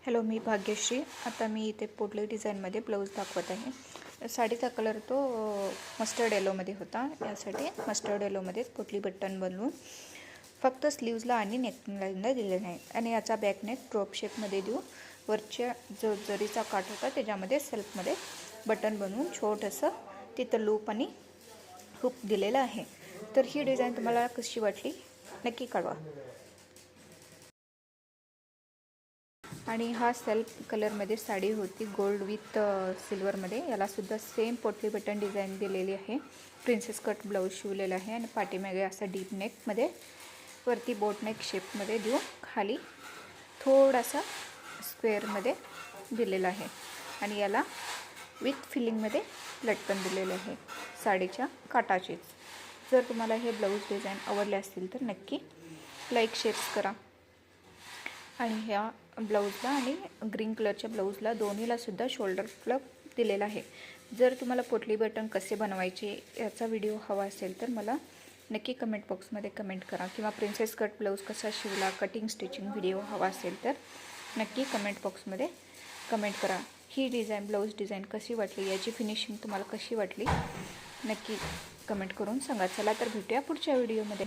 Hello, मी भाग्यश्री. आता मी इथे पोटली डिझाईनमध्ये ब्लाऊज दाखवत आहे. साडीचा कलर तो मस्टर्ड येलोमध्ये होता. यासाठी मस्टर्ड येलोमध्येच पोटली बटन बनवून फक्त स्लीव्जला आणि नेकलाईनला दिलेलं आहे. आणि याचा बॅक नेक ड्रॉप शेपमध्ये देऊ. वरच्या जो जरीचा काठ होता त्याच्यामध्ये सेल्फमध्ये बटन बनवून छोटंसं तिथं लूप आणि हुक दिलेलं आहे. तर ही डिझाईन तुम्हाला कशी वाटली नक्की कळवा. आणि हा सेल्फ कलरमध्ये साडी होती, गोल्ड विथ सिल्वरमध्ये. यालासुद्धा सेम पोटली बटन डिझाईन दिलेली आहे. प्रिन्सेस कट ब्लाऊज शिवलेला आहे आणि पाठीमागे असा डीप नेकमध्ये वरती बोट नेक शेपमध्ये देऊन खाली थोडासा स्क्वेअरमध्ये दिलेला आहे. आणि याला विथ फिलिंगमध्ये लटकन दिलेले आहे साडीच्या काठाचीच. जर तुम्हाला हे ब्लाऊज डिझाईन आवडले असतील तर नक्की लाईक शेअर्स करा. आणि ह्या ब्लाऊजला आणि ग्रीन कलरच्या ब्लाऊजला दोन्हीलासुद्धा शोल्डर प्लग दिलेला आहे. जर तुम्हाला पोटली बटन कसे बनवायचे याचा व्हिडिओ हवा असेल तर मला नक्की कमेंट बॉक्समध्ये कमेंट करा. किंवा प्रिन्सेस कट ब्लाऊज कसा शिवला, कटिंग स्टिचिंग व्हिडिओ हवा असेल तर नक्की कमेंट बॉक्समध्ये कमेंट करा. ही डिझाईन ब्लाऊज डिझाईन कशी वाटली, याची फिनिशिंग तुम्हाला कशी वाटली नक्की कमेंट करून सांगा. चला तर भेटूया पुढच्या व्हिडिओमध्ये.